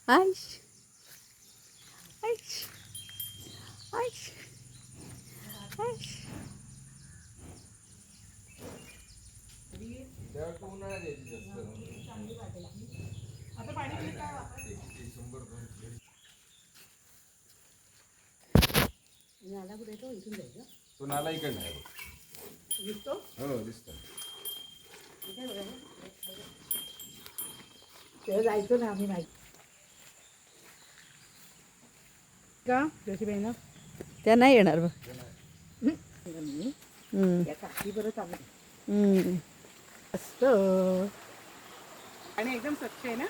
आईश आईश आईश आईश तो नाला इकडे नाही दिसतो. हो दिसतो. जायचो ना आम्ही माहिती का जोशीबाईनं त्या नाही येणार बघ. या काकी बरं चांगली हम्म. मस्त आणि एकदम स्वच्छ आहे ना.